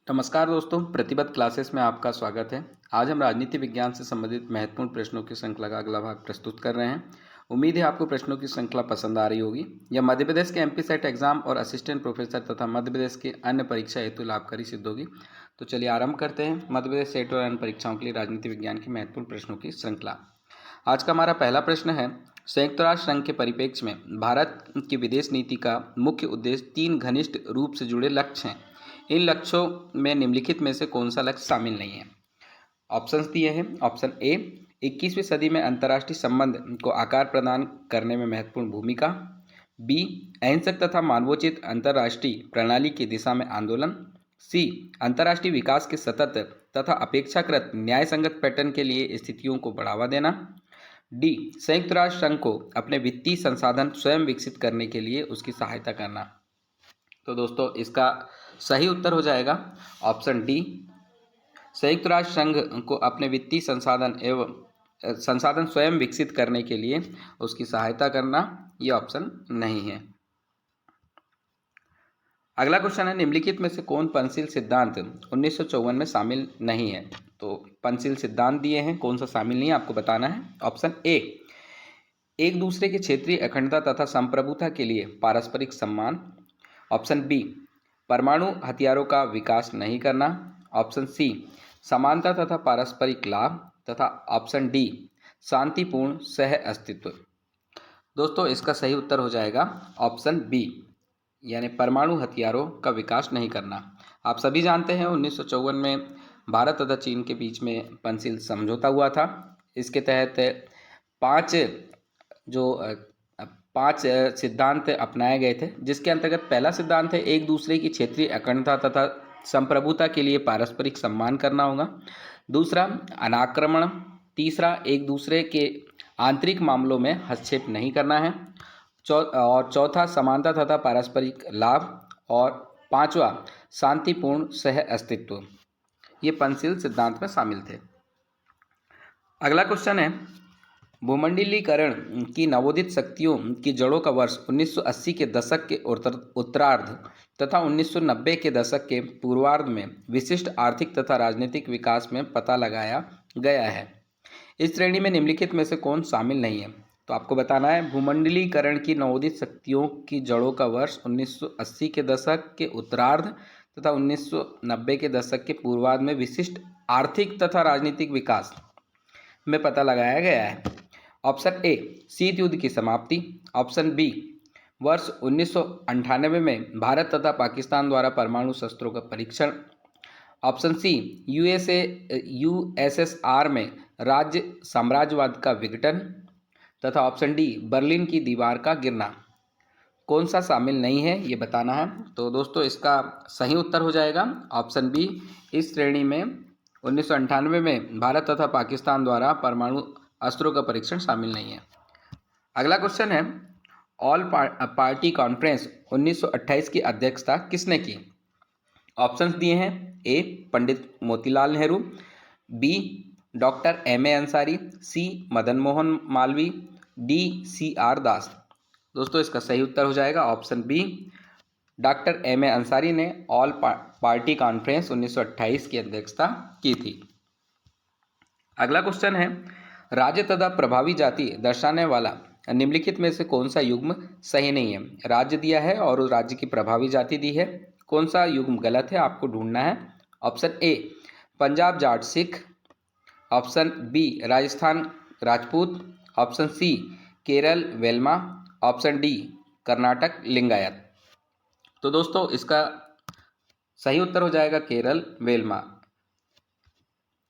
नमस्कार दोस्तों, प्रतिबद्ध क्लासेस में आपका स्वागत है। आज हम राजनीति विज्ञान से संबंधित महत्वपूर्ण प्रश्नों की श्रृंखला का अगला भाग प्रस्तुत कर रहे हैं। उम्मीद है आपको प्रश्नों की श्रृंखला पसंद आ रही होगी। यह मध्य प्रदेश के एमपी सेट एग्जाम और असिस्टेंट प्रोफेसर तथा मध्य प्रदेश के अन्य परीक्षा हेतु लाभकारी सिद्ध होगी। तो चलिए आरंभ करते हैं मध्य प्रदेश सेट और अन्य परीक्षाओं के लिए राजनीति विज्ञान की महत्वपूर्ण प्रश्नों की श्रृंखला। आज का हमारा पहला प्रश्न है, संयुक्त राष्ट्र संघ के परिप्रेक्ष्य में भारत की विदेश नीति का मुख्य उद्देश्य 3 घनिष्ठ रूप से जुड़े लक्ष्य हैं। इन लक्ष्यों में निम्नलिखित में से कौन सा लक्ष्य शामिल नहीं है? ऑप्शंस दिए हैं। ऑप्शन ए, 21वीं सदी में अंतर्राष्ट्रीय संबंध को आकार प्रदान करने में महत्वपूर्ण भूमिका। बी, अहिंसक तथा मानवोचित अंतर्राष्ट्रीय प्रणाली की दिशा में आंदोलन। सी, अंतर्राष्ट्रीय विकास के सतत तथा अपेक्षाकृत न्यायसंगत पैटर्न के लिए स्थितियों को बढ़ावा देना। डी, संयुक्त राष्ट्र संघ को अपने वित्तीय संसाधन स्वयं विकसित करने के लिए उसकी सहायता करना। तो दोस्तों इसका सही उत्तर हो जाएगा ऑप्शन डी, संयुक्त राष्ट्र संघ को अपने वित्तीय संसाधन स्वयं विकसित करने के लिए उसकी सहायता करना। यह ऑप्शन नहीं है। अगला क्वेश्चन है, निम्नलिखित में से कौन पंचशील सिद्धांत 1954 में शामिल नहीं है? तो पंचशील सिद्धांत दिए हैं, कौन सा शामिल नहीं है आपको बताना है। ऑप्शन ए, एक दूसरे के क्षेत्रीय अखंडता तथा संप्रभुता के लिए पारस्परिक सम्मान। ऑप्शन बी, परमाणु हथियारों का विकास नहीं करना। ऑप्शन सी, समानता तथा पारस्परिक लाभ। तथा ऑप्शन डी, शांतिपूर्ण सह अस्तित्व। दोस्तों इसका सही उत्तर हो जाएगा ऑप्शन बी, यानी परमाणु हथियारों का विकास नहीं करना। आप सभी जानते हैं 1954 में भारत तथा चीन के बीच में पंचशील समझौता हुआ था। इसके तहत पांच सिद्धांत अपनाए गए थे, जिसके अंतर्गत पहला सिद्धांत है एक दूसरे की क्षेत्रीय अखंडता तथा संप्रभुता के लिए पारस्परिक सम्मान करना होगा। दूसरा, अनाक्रमण। तीसरा, एक दूसरे के आंतरिक मामलों में हस्तक्षेप नहीं करना है। और चौथा, समानता तथा पारस्परिक लाभ। और पांचवा, शांतिपूर्ण सह अस्तित्व। ये पंचशील सिद्धांत में शामिल थे। अगला क्वेश्चन है, भूमंडलीकरण की नवोदित शक्तियों की जड़ों का वर्ष 1980 के दशक के उत्तरार्ध तथा 1990 के दशक के पूर्वार्ध में विशिष्ट आर्थिक तथा राजनीतिक विकास में पता लगाया गया है। इस श्रेणी में निम्नलिखित में से कौन शामिल नहीं है? तो आपको बताना है, भूमंडलीकरण की नवोदित शक्तियों की जड़ों का वर्ष 1980 के दशक के उत्तरार्ध तथा 1990 के दशक के पूर्वार्ध में विशिष्ट आर्थिक तथा राजनीतिक विकास में पता लगाया गया है। ऑप्शन ए, शीत युद्ध की समाप्ति। ऑप्शन बी, वर्ष 1998 में भारत तथा पाकिस्तान द्वारा परमाणु शस्त्रों का परीक्षण। ऑप्शन सी, यूएसएसआर में राज्य साम्राज्यवाद का विघटन। तथा ऑप्शन डी, बर्लिन की दीवार का गिरना। कौन सा शामिल नहीं है ये बताना है। तो दोस्तों इसका सही उत्तर हो जाएगा ऑप्शन बी, इस श्रेणी में 1998 में भारत तथा पाकिस्तान द्वारा परमाणु अस्त्रों का परीक्षण शामिल नहीं है। अगला क्वेश्चन है, ऑल पार्टी कॉन्फ्रेंस 1928 की अध्यक्षता किसने की? ऑप्शंस दिए हैं। A, Pandit Motilal Nehru. B, doctor M A. Ansari. C, Madan Mohan Malviya. D, C R. Das. दोस्तों इसका सही उत्तर हो जाएगा option B, doctor M A. Ansari ने ऑल पार्टी कॉन्फ्रेंस 1928 की अध्यक्षता की थी। अगला क्वेश्चन है, राज्य तथा प्रभावी जाति दर्शाने वाला निम्नलिखित में से कौन सा युग्म सही नहीं है? राज्य दिया है और उस राज्य की प्रभावी जाति दी है, कौन सा युग्म गलत है आपको ढूंढना है। Option A, Punjab Jat Sikh. Option B, Rajasthan Rajput. Option C, Kerala Velama. Option D, Karnataka Lingayat. तो दोस्तों इसका सही उत्तर हो जाएगा केरल वेलमा।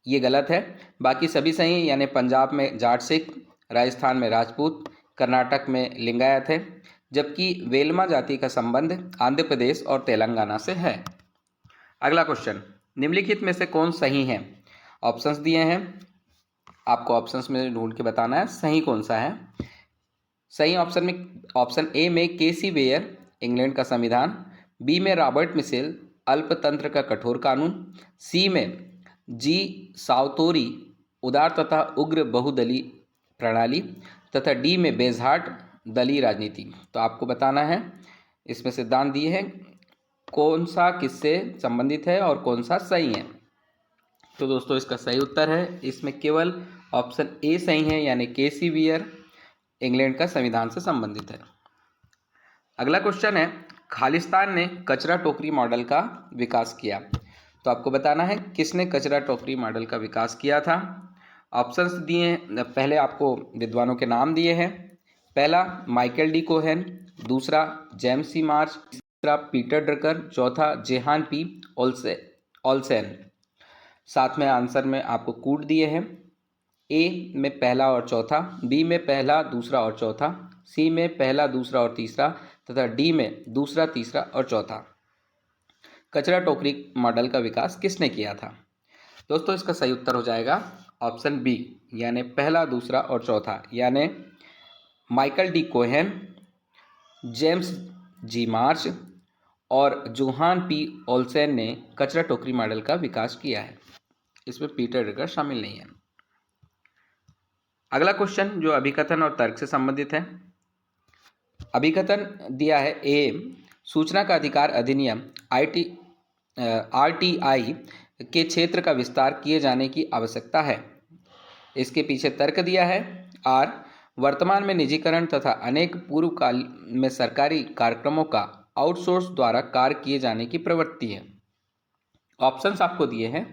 ये गलत है, बाकी सभी सही हैं, यानी पंजाब में जाट सिख, राजस्थान में राजपूत, कर्नाटक में लिंगायत है, जबकि वेलमा जाति का संबंध आंध्र प्रदेश और तेलंगाना से है। अगला क्वेश्चन, निम्नलिखित में से कौन सही है? ऑप्शंस दिए हैं, आपको ऑप्शंस में ढूंढ के बताना है सही कौन सा है। सही ऑप्शन ए में केसी वेयर, इंग्लैंड का संविधान। बी में रॉबर्ट मिशेल, अल्पतंत्र का कठोर कानून। सी में जी सावतोरी, उदार तथा उग्र बहुदलीय प्रणाली। तथा डी में बेजहाट दलीय राजनीति। तो आपको बताना है, इसमें सिद्धांत दिए हैं कौन सा किससे संबंधित है और कौन सा सही है? तो दोस्तों इसका सही उत्तर है, इसमें केवल ऑप्शन ए सही है, यानी केसी बियर इंग्लैंड का संविधान से संबंधित है। अगला क्वेश्चन है, खालिस्तान ने कचरा टोकरी मॉडल का विकास किया। तो आपको बताना है किसने कचरा टोकरी मॉडल का विकास किया था। ऑप्शंस दिए हैं, पहले आपको विद्वानों के नाम दिए हैं। पहला माइकल डी कोहेन, दूसरा जेम्स सी मार्च, तीसरा पीटर ड्रकर, चौथा जेहान पी ओल्सेन। साथ में आंसर में आपको कूट दिए हैं। ए में पहला और चौथा, बी में पहला दूसरा और चौथा, सी में पहला दूसरा और तीसरा तथा डी में दूसरा तीसरा और चौथा। कचरा टोकरी मॉडल का विकास किसने किया था? दोस्तों इसका सही उत्तर हो जाएगा ऑप्शन बी, यानी पहला दूसरा और चौथा, यानी माइकल डी कोहेन, जेम्स जी मार्च और जोहान पी ओल्सेन ने कचरा टोकरी मॉडल का विकास किया है। इसमें पीटर ड्रकर शामिल नहीं है। अगला क्वेश्चन जो अभिकथन और तर्क से संबंधित है। अभिकथन दिया है, ए सूचना का अधिकार अधिनियम आरटीआई के क्षेत्र का विस्तार किए जाने की आवश्यकता है। इसके पीछे तर्क दिया है, आर वर्तमान में निजीकरण तथा अनेक पूर्व काल में सरकारी कार्यक्रमों का आउटसोर्स द्वारा कार्य किए जाने की प्रवृत्ति है। ऑप्शंस आपको दिए हैं,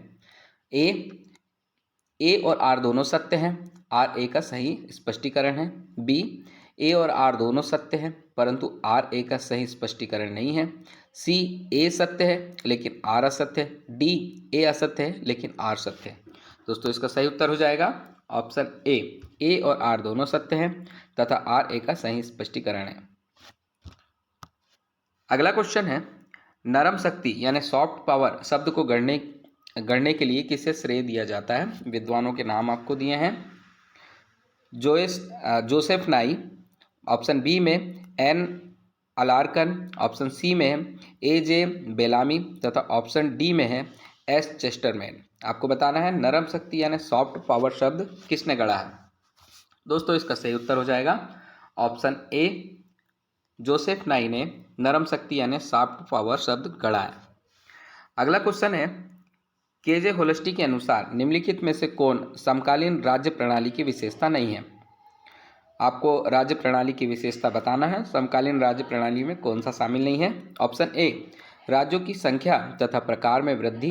ए और आर दोनों सत्य हैं, आर ए का सही स्पष्टीकरण है। बी ए और आर दोनों सत्य हैं परंतु आर ए का सही स्पष्टीकरण नहीं है। सी ए सत्य है लेकिन आर असत्य है। डी ए असत्य है लेकिन आर सत्य है। दोस्तों इसका सही उत्तर हो जाएगा ऑप्शन ए और आर दोनों सत्य हैं तथा आर ए का सही स्पष्टीकरण है। अगला क्वेश्चन है, नरम शक्ति यानी सॉफ्ट पावर शब्द को गढ़ने के लिए किसे श्रेय दिया जाता है? विद्वानों के नाम आपको दिए हैं, जोसेफ नाई, ऑप्शन बी में एन अलार्कन, ऑप्शन सी में है ए बेलामी तथा ऑप्शन डी में है एस चेस्टरमैन। आपको बताना है नरम शक्ति यानी सॉफ्ट पावर शब्द किसने गढ़ा है? दोस्तों इसका सही उत्तर हो जाएगा ऑप्शन ए, जोसेफ नाई ने नरम शक्ति यानी सॉफ्ट पावर शब्द गढ़ा है। अगला क्वेश्चन है, केजे होल्स्टी के अनुसार निम्नलिखित में से कौन समकालीन राज्य प्रणाली की विशेषता नहीं है? आपको राज्य प्रणाली की विशेषता बताना है, समकालीन राज्य प्रणाली में कौन सा शामिल नहीं है। ऑप्शन ए, राज्यों की संख्या तथा प्रकार में वृद्धि।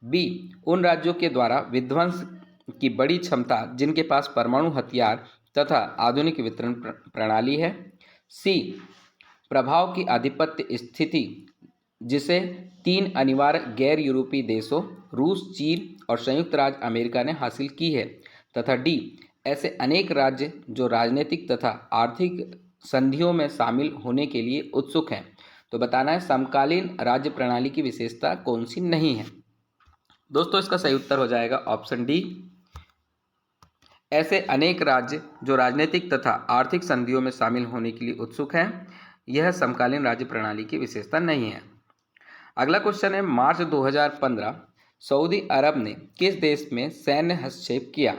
बी, उन राज्यों के द्वारा विध्वंस की बड़ी क्षमता जिनके पास परमाणु हथियार तथा आधुनिक वितरण प्रणाली है। सी, प्रभाव की आधिपत्य स्थिति जिसे 3 अनिवार्य गैर यूरोपीय देशों रूस, चीन और संयुक्त राज्य अमेरिका ने हासिल की है। तथा डी, ऐसे अनेक राज्य जो राजनीतिक तथा आर्थिक संधियों में शामिल होने के लिए उत्सुक हैं। तो बताना है समकालीन राज्य प्रणाली की विशेषता कौन सी नहीं है। दोस्तों इसका सही उत्तर हो जाएगा ऑप्शन डी, ऐसे अनेक राज्य जो राजनीतिक तथा आर्थिक संधियों में शामिल होने के लिए उत्सुक हैं। यह समकालीन राज्य प्रणाली की विशेषता नहीं है। अगला क्वेश्चन है, मार्च 2015 सऊदी अरब ने किस देश में सैन्य हस्तक्षेप किया?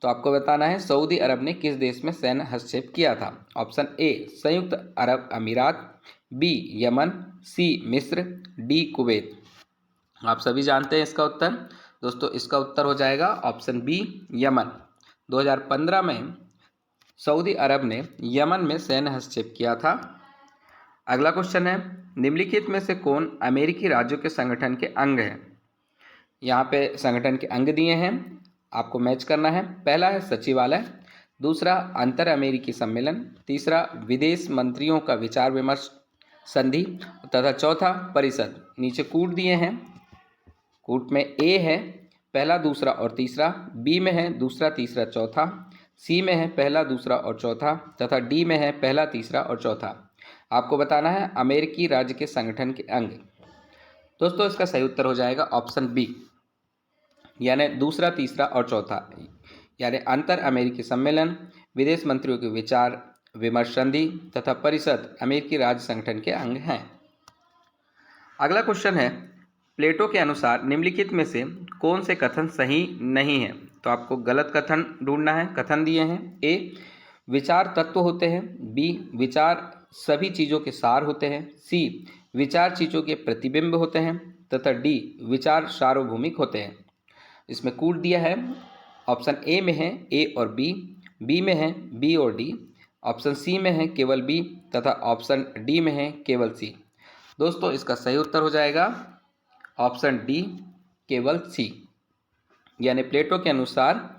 तो आपको बताना है सऊदी अरब ने किस देश में सैन्य हस्तक्षेप किया था। ऑप्शन ए, संयुक्त अरब अमीरात, बी यमन, सी मिस्र, डी कुवैत। आप सभी जानते हैं इसका उत्तर। दोस्तों इसका उत्तर हो जाएगा ऑप्शन बी, यमन। 2015 में सऊदी अरब ने यमन में सैन्य हस्तक्षेप किया था। अगला क्वेश्चन है, निम्नलिखित में से कौन अमेरिकी राज्यों के संगठन के अंग है? यहाँ पे संगठन के अंग दिए हैं, आपको मैच करना है। पहला है सचिवालय, दूसरा अंतर अमेरिकी सम्मेलन, तीसरा विदेश मंत्रियों का विचार विमर्श संधि तथा चौथा परिषद। नीचे कूट दिए हैं, कूट में ए है पहला दूसरा और तीसरा, बी में है दूसरा तीसरा चौथा, सी में है पहला दूसरा और चौथा तथा डी में है पहला तीसरा और चौथा। आपको बताना है अमेरिकी राज्य के संगठन के अंग। दोस्तों इसका सही उत्तर हो जाएगा ऑप्शन बी, यानी दूसरा तीसरा और चौथा, यानी अंतर अमेरिकी सम्मेलन, विदेश मंत्रियों के विचार विमर्श संधि तथा परिषद अमेरिकी राज्य संगठन के अंग हैं। अगला क्वेश्चन है, प्लेटो के अनुसार निम्नलिखित में से कौन से कथन सही नहीं है? तो आपको गलत कथन ढूंढना है। कथन दिए हैं, ए विचार तत्व होते हैं, बी विचार सभी चीज़ों के सार होते हैं, सी विचार चीज़ों के प्रतिबिंब होते हैं, तथा डी विचार सार्वभौमिक होते हैं। इसमें कूट दिया है, ऑप्शन ए में है ए और बी में है बी और डी, ऑप्शन सी में है केवल बी, तथा ऑप्शन डी में है केवल सी। दोस्तों इसका सही उत्तर हो जाएगा ऑप्शन डी केवल सी। यानी प्लेटो के अनुसार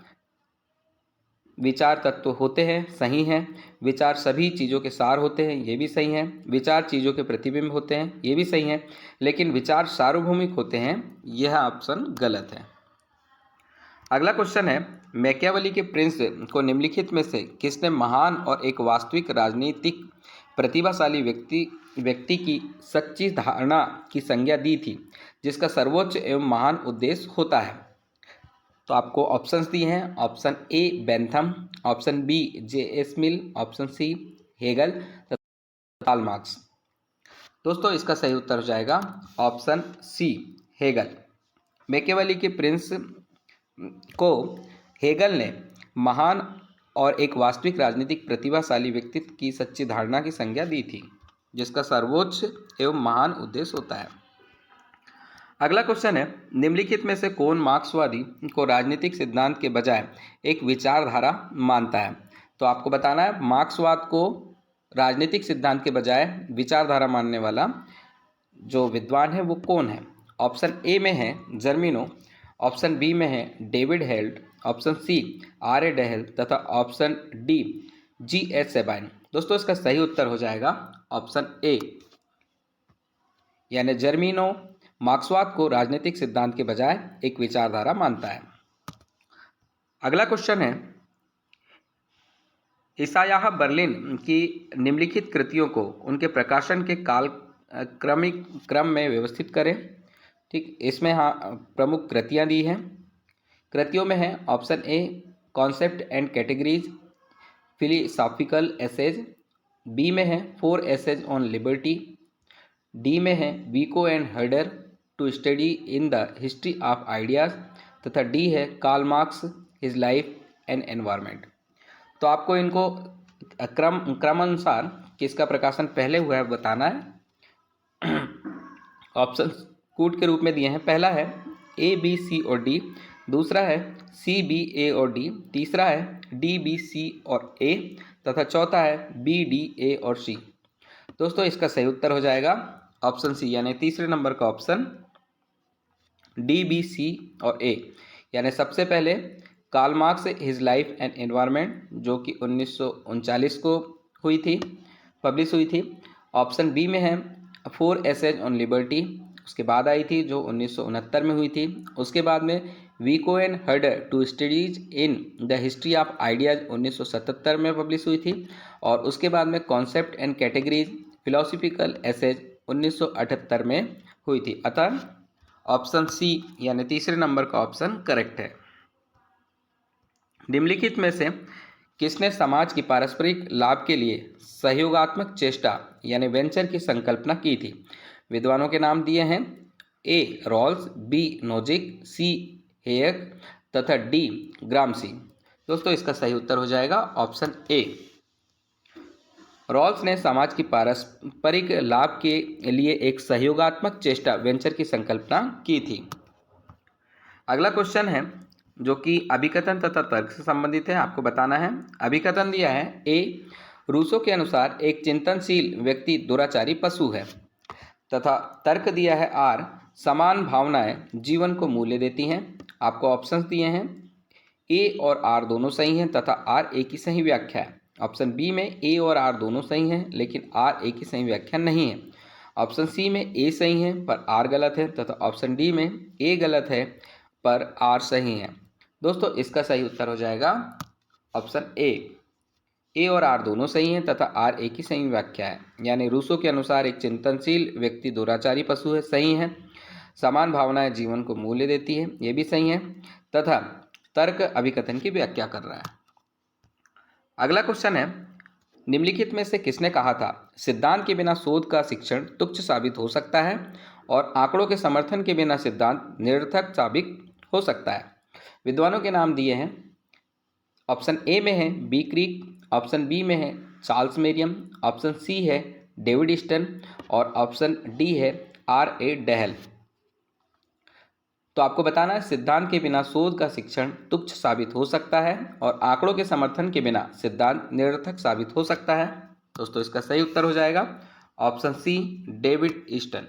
विचार तत्व होते हैं, सही हैं। विचार सभी चीज़ों के सार होते हैं, ये भी सही है। विचार चीज़ों के प्रतिबिंब होते हैं, ये भी सही है। लेकिन विचार सार्वभौमिक होते हैं, यह ऑप्शन गलत है। अगला क्वेश्चन है, मैकियावेली के प्रिंस को निम्नलिखित में से किसने महान और एक वास्तविक राजनीतिक प्रतिभाशाली व्यक्ति की सच्ची धारणा की संज्ञा दी थी, जिसका सर्वोच्च एवं महान उद्देश्य होता है? तो आपको ऑप्शंस दिए हैं, option A Bentham, option B J S. Mill, option C Hegel तथा कार्ल मार्क्स। दोस्तों इसका सही उत्तर हो जाएगा ऑप्शन सी हेगल। मैकियावेली के प्रिंस को हेगल ने महान और एक वास्तविक राजनीतिक प्रतिभाशाली व्यक्तित्व की सच्ची धारणा की संज्ञा दी थी, जिसका सर्वोच्च एवं महान उद्देश्य होता है। अगला क्वेश्चन है, निम्नलिखित में से कौन मार्क्सवादी को राजनीतिक सिद्धांत के बजाय एक विचारधारा मानता है? तो आपको बताना है मार्क्सवाद को राजनीतिक सिद्धांत के बजाय विचारधारा मानने वाला जो विद्वान है वो कौन है? ऑप्शन ए में है जर्मिनो, ऑप्शन बी में है डेविड हेल्ट, ऑप्शन सी आर.ए. डेहल तथा ऑप्शन डी जी.एच. सेबाइन। दोस्तों इसका सही उत्तर हो जाएगा ऑप्शन ए, यानी जर्मिनो मार्क्सवाद को राजनीतिक सिद्धांत के बजाय एक विचारधारा मानता है। अगला क्वेश्चन है, इसायाह बर्लिन की निम्नलिखित कृतियों को उनके प्रकाशन के काल क्रम में व्यवस्थित करें। ठीक, इसमें हाँ प्रमुख कृतियाँ दी हैं। कृतियों में है option A concept and categories philosophical essays, B में है 4 एसेज ऑन लिबर्टी, डी में है Vico and Herder two study in the history of ideas, तथा डी है Karl Marx his life and environment. तो आपको इनको क्रमानुसार किसका प्रकाशन पहले हुआ है बताना है। ऑप्शन कूट के रूप में दिए हैं। पहला है ए बी सी और डी, दूसरा है सी बी ए और डी, तीसरा है डी बी सी और ए, तथा चौथा है बी डी ए और सी। दोस्तों इसका सही उत्तर हो जाएगा ऑप्शन सी, यानी तीसरे नंबर का ऑप्शन डी बी सी और ए। यानी सबसे पहले Karl Marx his life and environment जो कि 1939 को हुई थी, पब्लिश हुई थी। ऑप्शन बी में है 4 एसेज ऑन लिबर्टी, उसके बाद आई थी जो 1969 में हुई थी। उसके बाद में Vico and Herder two studies in the history of ideas 1977 में पब्लिश हुई थी। और उसके बाद में concept and categories philosophical essays 1978 में हुई थी। अतः ऑप्शन सी यानी तीसरे नंबर का ऑप्शन करेक्ट है। निम्नलिखित में से किसने समाज की पारस्परिक लाभ के लिए सहयोगात्मक चेष्टा यानी वेंचर की संकल्पना की थी? विद्वानों के नाम दिए हैं, ए रॉल्स, बी नोजिक, सी हेयक तथा डी ग्रामसी। दोस्तों इसका सही उत्तर हो जाएगा ऑप्शन ए। रॉल्स ने समाज की पारस्परिक लाभ के लिए एक सहयोगात्मक चेष्टा वेंचर की संकल्पना की थी। अगला क्वेश्चन है जो कि अभिकथन तथा तर्क से संबंधित है, आपको बताना है। अभिकथन दिया है, ए रूसो के अनुसार एक चिंतनशील व्यक्ति दुराचारी पशु है, तथा तर्क दिया है आर समान भावनाएं जीवन को मूल्य देती हैं। आपको ऑप्शंस दिए हैं, ए और आर दोनों सही हैं तथा आर ए की सही व्याख्या है। ऑप्शन बी में ए और आर दोनों सही हैं लेकिन आर ए की सही व्याख्या नहीं है। ऑप्शन सी में ए सही है पर आर गलत है, तथा ऑप्शन डी में ए गलत है पर आर सही है। दोस्तों इसका सही उत्तर हो जाएगा ऑप्शन ए और आर दोनों सही हैं तथा आर ए की सही व्याख्या है। यानी रूसो के अनुसार एक चिंतनशील व्यक्ति दुराचारी पशु है, सही है। समान भावनाएं जीवन को मूल्य देती है, ये भी सही है। तथा तर्क अभिकथन की व्याख्या कर रहा है। अगला क्वेश्चन है, निम्नलिखित में से किसने कहा था सिद्धांत के बिना शोध का शिक्षण तुच्छ साबित हो सकता है और आंकड़ों के समर्थन के बिना सिद्धांत निरर्थक साबित हो सकता है? विद्वानों के नाम दिए हैं। ऑप्शन ए में है बी क्रीक, ऑप्शन बी में है चार्ल्स मेरियम, ऑप्शन सी है डेविड ईस्टन और ऑप्शन डी है R.A. डहल। तो आपको बताना है सिद्धांत के बिना शोध का शिक्षण तुच्छ साबित हो सकता है और आंकड़ों के समर्थन के बिना सिद्धांत निरर्थक साबित हो सकता है। दोस्तों इसका सही उत्तर हो जाएगा ऑप्शन सी डेविड ईस्टन,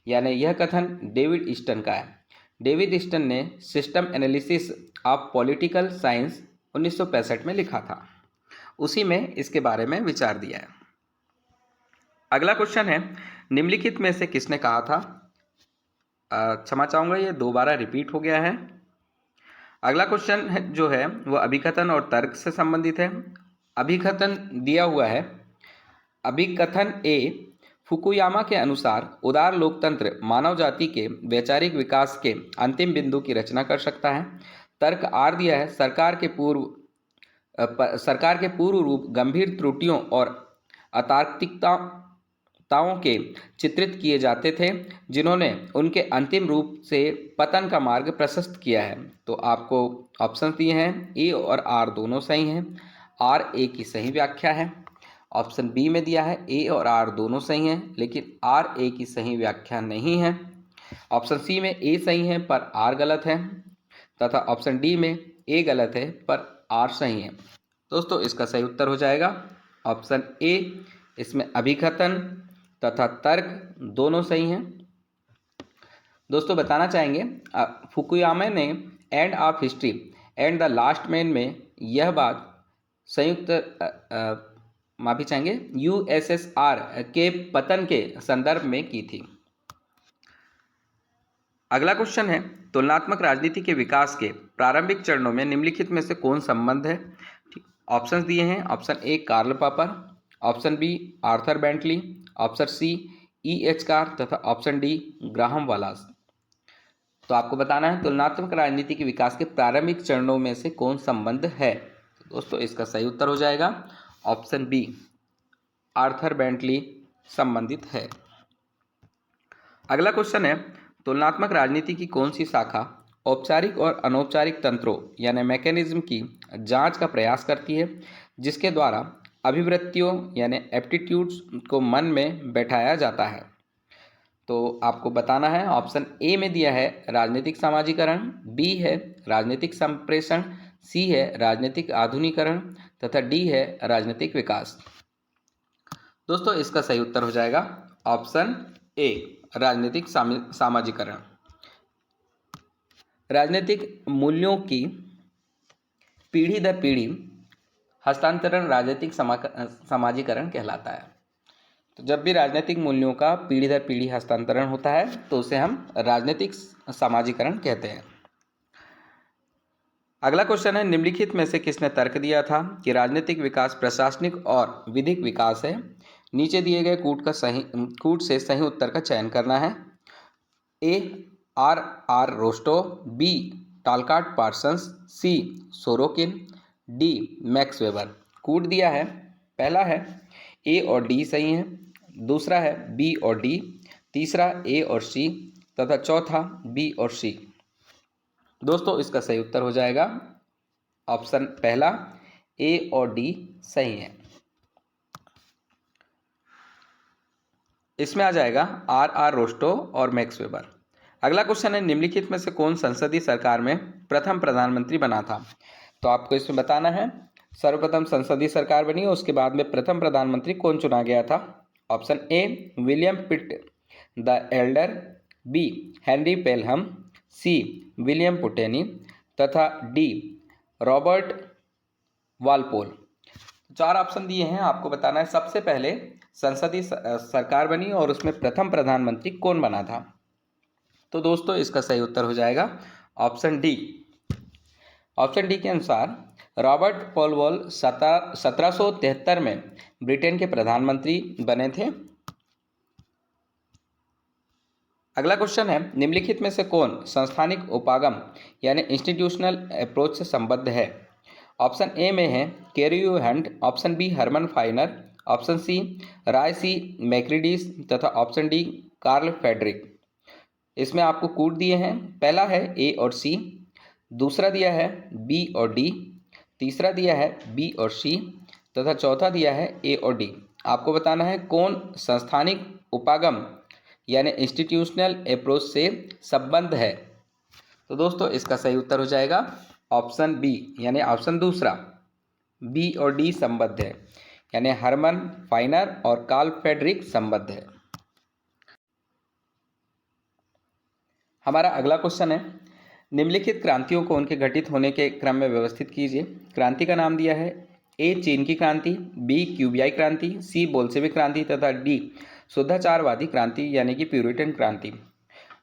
यानी यह कथन डेविड ईस्टन का है। डेविड ईस्टन ने system analysis of political science 1965 में लिखा था, उसी में इसके बारे में विचार दिया है। अगला क्वेश्चन है निम्नलिखित में से किसने कहा था, क्षमा चाहूँगा ये दोबारा रिपीट हो गया है। अगला क्वेश्चन जो है वो अभिकथन और तर्क से संबंधित है। अभिकथन दिया हुआ है, अभिकथन ए फुकुयामा के अनुसार उदार लोकतंत्र मानव जाति के वैचारिक विकास के अंतिम बिंदु की रचना कर सकता है। तर्क आर दिया है, सरकार के पूर्व रूप गंभीर त्रुटियों और अतार्किकताओं के चित्रित किए जाते थे जिन्होंने उनके अंतिम रूप से पतन का मार्ग प्रशस्त किया है। तो आपको ऑप्शन दिए हैं, ए और आर दोनों सही हैं। आर ए की सही व्याख्या है। ऑप्शन बी में दिया है ए और आर दोनों सही हैं, लेकिन आर ए की सही व्याख्या नहीं है। ऑप्शन सी में ए सही है पर आर गलत है, तथा ऑप्शन डी में ए गलत है पर आर सही है। दोस्तों इसका सही उत्तर हो जाएगा ऑप्शन ए। इसमें अभिकथन तथा तर्क दोनों सही हैं। दोस्तों बताना चाहेंगे फुकुयामा ने end of history and the last man में यह बात संयुक्त माफी चाहेंगे USSR के पतन के संदर्भ में की थी। अगला क्वेश्चन है तुलनात्मक राजनीति के विकास के प्रारंभिक चरणों में निम्नलिखित में से कौन संबंध है। ऑप्शंस दिए हैं, option A Karl Popper, option B Arthur Bentley, option C E.H. Carr तथा ऑप्शन डी ग्राहम वालास। तो आपको बताना है तुलनात्मक राजनीति के विकास के प्रारंभिक चरणों में से कौन संबंध है। दोस्तों इसका सही उत्तर हो जाएगा ऑप्शन बी आर्थर बेंटली संबंधित है। अगला क्वेश्चन है तुलनात्मक राजनीति की कौन सी शाखा औपचारिक और अनौपचारिक तंत्रों यानी मैकेनिज्म की जांच का प्रयास करती है जिसके द्वारा अभिवृत्तियों यानी एप्टीट्यूड्स को मन में बैठाया जाता है। तो आपको बताना है ऑप्शन ए में दिया है राजनीतिक सामाजिकरण, बी है राजनीतिक संप्रेषण, सी है राजनीतिक आधुनिकरण तथा डी है राजनीतिक विकास। दोस्तों इसका सही उत्तर हो जाएगा ऑप्शन ए राजनीतिक सामाजिकरण। राजनीतिक मूल्यों की पीढ़ी दर पीढ़ी हस्तांतरण राजनीतिक सामाजिकरण कहलाता है। तो जब भी राजनीतिक मूल्यों का पीढ़ी दर पीढ़ी हस्तांतरण होता है तो उसे हम राजनीतिक सामाजिकरण कहते हैं। अगला क्वेश्चन है निम्नलिखित में से किसने तर्क दिया था कि राजनीतिक विकास प्रशासनिक और विधिक विकास है। नीचे दिए गए कूट से सही उत्तर का चयन करना है। ए R.R. रोस्टो, बी टालकाट पार्सन्स, सी सोरोकिन, डी मैक्स वेबर। कूट दिया है, पहला है ए और डी सही है, दूसरा है बी और डी, तीसरा ए और सी तथा चौथा बी और सी। दोस्तों इसका सही उत्तर हो जाएगा ऑप्शन पहला ए और डी सही है। इसमें आ जाएगा R.R. रोस्टो और मैक्स वेबर। अगला क्वेश्चन है निम्नलिखित में से कौन संसदीय सरकार में प्रथम प्रधानमंत्री बना था। तो आपको इसमें बताना है सर्वप्रथम संसदीय सरकार बनी और उसके बाद में प्रथम प्रधानमंत्री कौन चुना गया था। Option A William Pitt the Elder, B Henry Pelham, C William Pulteney तथा डी रॉबर्ट वालपोल। चार ऑप्शन दिए हैं, आपको बताना है सबसे पहले संसदीय सरकार बनी और उसमें प्रथम प्रधानमंत्री कौन बना था। तो दोस्तों इसका सही उत्तर हो जाएगा ऑप्शन डी। ऑप्शन डी के अनुसार रॉबर्ट पॉलवॉल 1773 में ब्रिटेन के प्रधानमंत्री बने थे। अगला क्वेश्चन है निम्नलिखित में से कौन संस्थानिक उपागम यानी इंस्टीट्यूशनल अप्रोच से संबद्ध है। ऑप्शन ए में है Carew Hunt, option B Herman Finer, option C Roy C Macridis तथा ऑप्शन डी कार्ल फेडरिक। इसमें आपको कूट दिए हैं, पहला है ए और सी, दूसरा दिया है बी और डी, तीसरा दिया है बी और सी तथा चौथा दिया है ए और डी। आपको बताना है कौन संस्थानिक उपागम यानी इंस्टीट्यूशनल अप्रोच से संबद्ध है। तो दोस्तों इसका सही उत्तर हो जाएगा ऑप्शन बी, यानी ऑप्शन दूसरा, बी और डी संबद्ध है, यानी हरमन फाइनर और कार्ल फ्रेडरिक संबद्ध है। हमारा अगला क्वेश्चन है, निम्नलिखित क्रांतियों को उनके घटित होने के क्रम में व्यवस्थित कीजिए। क्रांति का नाम दिया है, ए चीन की क्रांति, बी क्यूबियाई क्रांति, सी बोल्शेविक क्रांति तथा डी शुद्धाचारवादी क्रांति यानी कि प्यूरिटन क्रांति।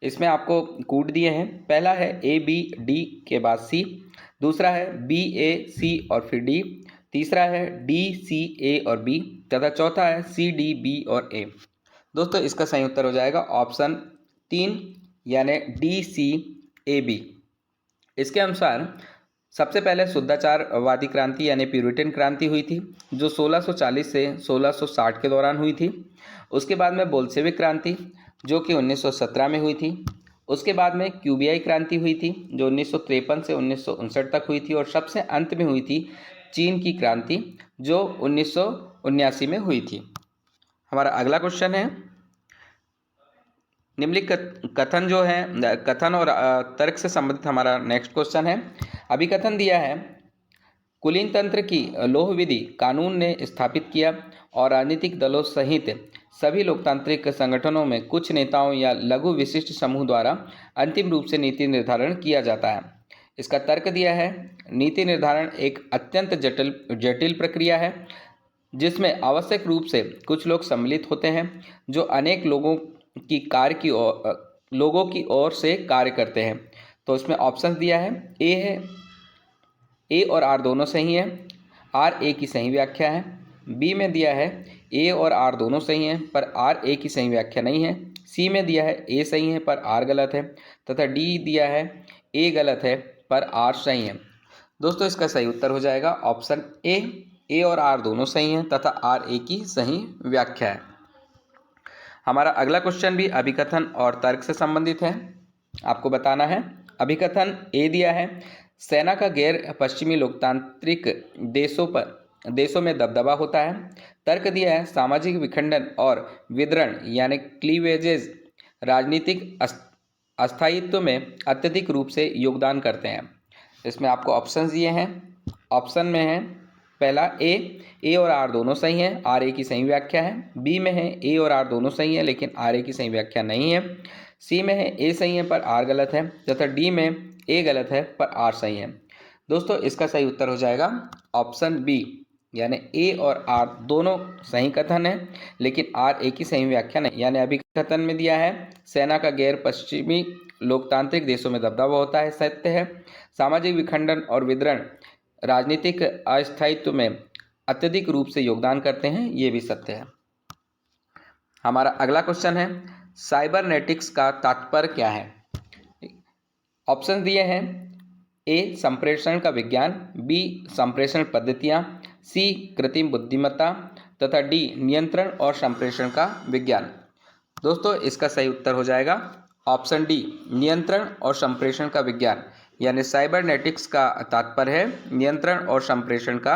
इसमें आपको कूट दिए हैं, पहला है ए बी डी के बाद सी, दूसरा है बी ए सी और फिर डी, तीसरा है डी सी ए और बी तथा चौथा है सी डी बी और ए। दोस्तों इसका सही उत्तर हो जाएगा ऑप्शन 3 यानी डी सी ए बी। इसके अनुसार सबसे पहले शुद्धाचारवादी क्रांति यानी प्यूरिटन क्रांति हुई थी जो 1640 से 1660 के दौरान हुई थी। उसके बाद में बोल्शेविक क्रांति जो कि 1917 में हुई थी। उसके बाद में क्यूबियाई क्रांति हुई थी जो 1953 से 1959 तक हुई थी और सबसे अंत में हुई थी चीन की क्रांति जो 1979 में हुई थी। हमारा अगला क्वेश्चन है, निम्नलिखित कथन जो है, कथन और तर्क से संबंधित हमारा नेक्स्ट क्वेश्चन है। अभिकथन दिया है, कुलीन तंत्र की लोह विधि कानून ने स्थापित किया और राजनीतिक दलों सहित सभी लोकतांत्रिक संगठनों में कुछ नेताओं या लघु विशिष्ट समूह द्वारा अंतिम रूप से नीति निर्धारण किया जाता है। इसका तर्क दिया है, नीति निर्धारण एक अत्यंत जटिल प्रक्रिया है जिसमें आवश्यक रूप से कुछ लोग सम्मिलित होते हैं जो अनेक लोगों की ओर से कार्य करते हैं। तो इसमें ऑप्शन दिया है, ए और आर दोनों सही हैं, आर ए की सही व्याख्या है। बी में दिया है ए और आर दोनों सही हैं पर आर ए की सही व्याख्या नहीं है। सी में दिया है ए सही है पर आर गलत है तथा डी दिया है ए गलत है पर आर सही है। दोस्तों इसका सही उत्तर हो जाएगा ऑप्शन ए और आर दोनों सही हैं तथा आर ए की सही व्याख्या है। हमारा अगला क्वेश्चन भी अभिकथन और तर्क से संबंधित है। आपको बताना है, अभिकथन ए दिया है, सेना का गैर पश्चिमी लोकतांत्रिक देशों में दबदबा होता है। तर्क दिया है, सामाजिक विखंडन और विदरण यानी क्लीवेजेज राजनीतिक अस्थायित्व में अत्यधिक रूप से योगदान करते हैं। इसमें आपको ऑप्शन दिए हैं, ऑप्शन में है पहला ए और आर दोनों सही हैं, आर ए की सही व्याख्या है। बी में है ए और आर दोनों सही हैं लेकिन आर ए की सही व्याख्या नहीं है। सी में है ए सही है पर आर गलत है तथा डी में ए गलत है पर आर सही है। दोस्तों इसका सही उत्तर हो जाएगा ऑप्शन बी, यानी ए और आर दोनों सही कथन है लेकिन आर ए की सही व्याख्या नहीं। यानी अभिकथन में दिया है, सेना का गैर पश्चिमी लोकतांत्रिक देशों में दबदबा होता है, सत्य है। सामाजिक विखंडन और विदरण राजनीतिक अस्थायित्व में अत्यधिक रूप से योगदान करते हैं, ये भी सत्य है। हमारा अगला क्वेश्चन है, साइबरनेटिक्स का तात्पर्य क्या है। ऑप्शन दिए हैं, ए संप्रेषण का विज्ञान, बी संप्रेषण पद्धतियां, सी कृत्रिम बुद्धिमत्ता तथा डी नियंत्रण और संप्रेषण का विज्ञान। दोस्तों इसका सही उत्तर हो जाएगा ऑप्शन डी, नियंत्रण और संप्रेषण का विज्ञान, यानी साइबरनेटिक्स का तात्पर्य है नियंत्रण और संप्रेषण का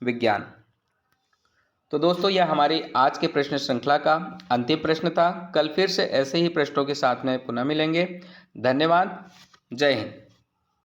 विज्ञान। तो दोस्तों यह हमारी आज के प्रश्न श्रृंखला का अंतिम प्रश्न था। कल फिर से ऐसे ही प्रश्नों के साथ में पुनः मिलेंगे। धन्यवाद। जय हिंद।